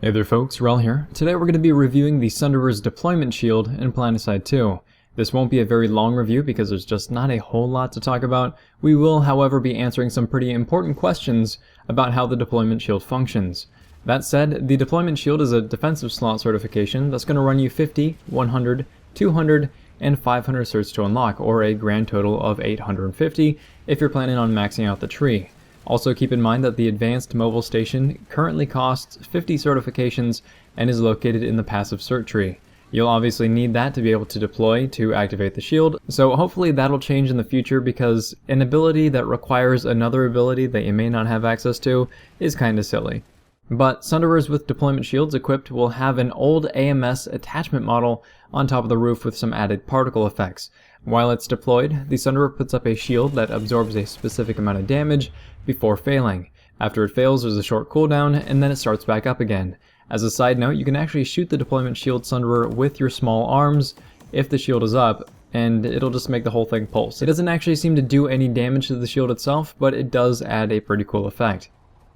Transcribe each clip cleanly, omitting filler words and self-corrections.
Hey there folks, Wrel here. Today we're going to be reviewing the Sunderer's deployment shield in PlanetSide 2. This won't be a very long review because there's just not a whole lot to talk about. We will, however, be answering some pretty important questions about how the deployment shield functions. That said, the deployment shield is a defensive slot certification that's going to run you 50, 100, 200, and 500 certs to unlock, or a grand total of 850 if you're planning on maxing out the tree. Also keep in mind that the Advanced Mobile Station currently costs 50 certifications and is located in the passive cert tree. You'll obviously need that to be able to deploy to activate the shield, so hopefully that'll change in the future because an ability that requires another ability that you may not have access to is kinda silly. But Sunderers with deployment shields equipped will have an old AMS attachment model on top of the roof with some added particle effects. While it's deployed, the Sunderer puts up a shield that absorbs a specific amount of damage before failing. After it fails, there's a short cooldown, and then it starts back up again. As a side note, you can actually shoot the deployment shield Sunderer with your small arms if the shield is up, and it'll just make the whole thing pulse. It doesn't actually seem to do any damage to the shield itself, but it does add a pretty cool effect.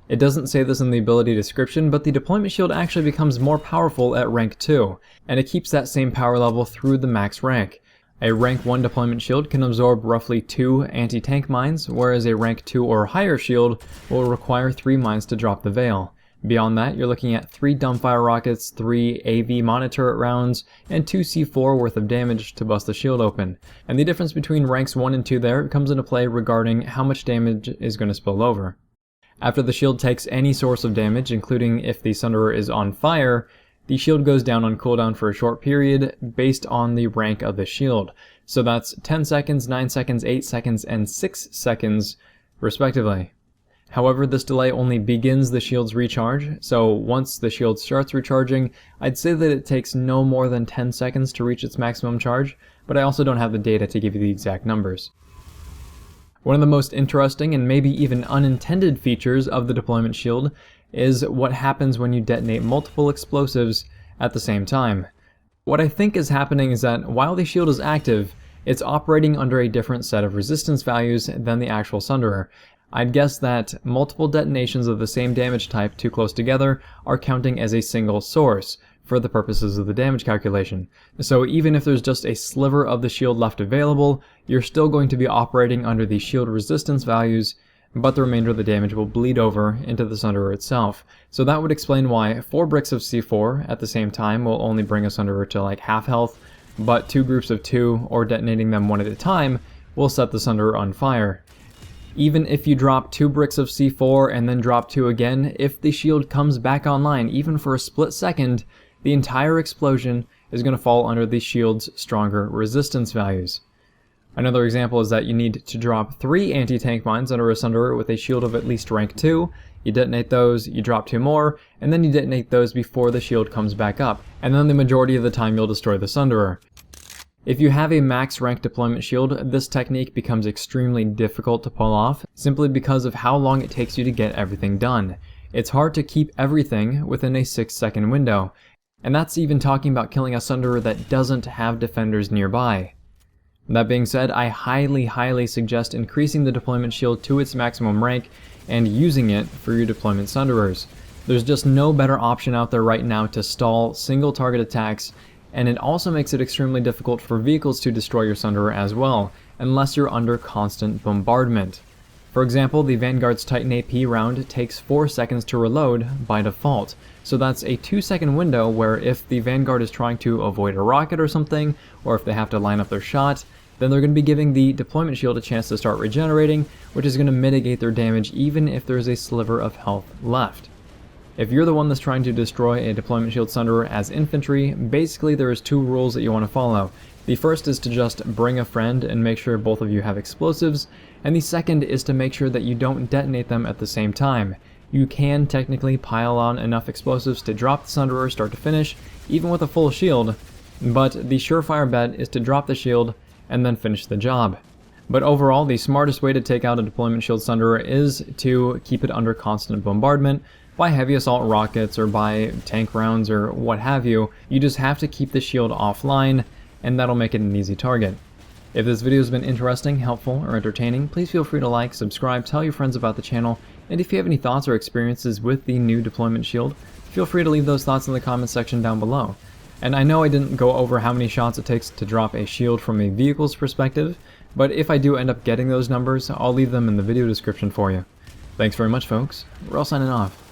It doesn't say this in the ability description, but the deployment shield actually becomes more powerful at rank 2, and it keeps that same power level through the max rank. A rank 1 deployment shield can absorb roughly 2 anti-tank mines, whereas a rank 2 or higher shield will require 3 mines to drop the veil. Beyond that, you're looking at 3 dumbfire rockets, 3 AV monitor rounds, and 2 C4 worth of damage to bust the shield open. And the difference between ranks 1 and 2 there comes into play regarding how much damage is going to spill over. After the shield takes any source of damage, including if the Sunderer is on fire, the shield goes down on cooldown for a short period based on the rank of the shield. So that's 10 seconds, 9 seconds, 8 seconds, and 6 seconds respectively. However, this delay only begins the shield's recharge, so once the shield starts recharging, I'd say that it takes no more than 10 seconds to reach its maximum charge, but I also don't have the data to give you the exact numbers. One of the most interesting and maybe even unintended features of the deployment shield is what happens when you detonate multiple explosives at the same time. What I think is happening is that while the shield is active, it's operating under a different set of resistance values than the actual Sunderer. I'd guess that multiple detonations of the same damage type too close together are counting as a single source for the purposes of the damage calculation. So even if there's just a sliver of the shield left available, you're still going to be operating under the shield resistance values, but the remainder of the damage will bleed over into the Sunderer itself. So that would explain why 4 bricks of C4 at the same time will only bring a Sunderer to like half health, but 2 groups of 2, or detonating them one at a time, will set the Sunderer on fire. Even if you drop 2 bricks of C4 and then drop 2 again, if the shield comes back online, even for a split second, the entire explosion is going to fall under the shield's stronger resistance values. Another example is that you need to drop 3 anti-tank mines under a Sunderer with a shield of at least rank 2, you detonate those, you drop 2 more, and then you detonate those before the shield comes back up, and then the majority of the time you'll destroy the Sunderer. If you have a max rank deployment shield, this technique becomes extremely difficult to pull off, simply because of how long it takes you to get everything done. It's hard to keep everything within a 6-second window, and that's even talking about killing a Sunderer that doesn't have defenders nearby. That being said, I highly suggest increasing the deployment shield to its maximum rank and using it for your deployment Sunderers. There's just no better option out there right now to stall single target attacks, and it also makes it extremely difficult for vehicles to destroy your Sunderer as well, unless you're under constant bombardment. For example, the Vanguard's Titan AP round takes 4 seconds to reload by default, so that's a 2-second window where if the Vanguard is trying to avoid a rocket or something, or if they have to line up their shot, then they're going to be giving the deployment shield a chance to start regenerating, which is going to mitigate their damage even if there's a sliver of health left. If you're the one that's trying to destroy a deployment shield Sunderer as infantry, basically there is 2 rules that you want to follow. The first is to just bring a friend and make sure both of you have explosives, and the second is to make sure that you don't detonate them at the same time. You can technically pile on enough explosives to drop the Sunderer start to finish, even with a full shield, but the surefire bet is to drop the shield and then finish the job. But overall, the smartest way to take out a deployment shield Sunderer is to keep it under constant bombardment by heavy assault rockets or by tank rounds or what have you. You just have to keep the shield offline, and that'll make it an easy target. If this video has been interesting, helpful, or entertaining, please feel free to like, subscribe, tell your friends about the channel, and if you have any thoughts or experiences with the new deployment shield, feel free to leave those thoughts in the comments section down below. And I know I didn't go over how many shots it takes to drop a shield from a vehicle's perspective, but if I do end up getting those numbers, I'll leave them in the video description for you. Thanks very much, folks. Wrel signing off.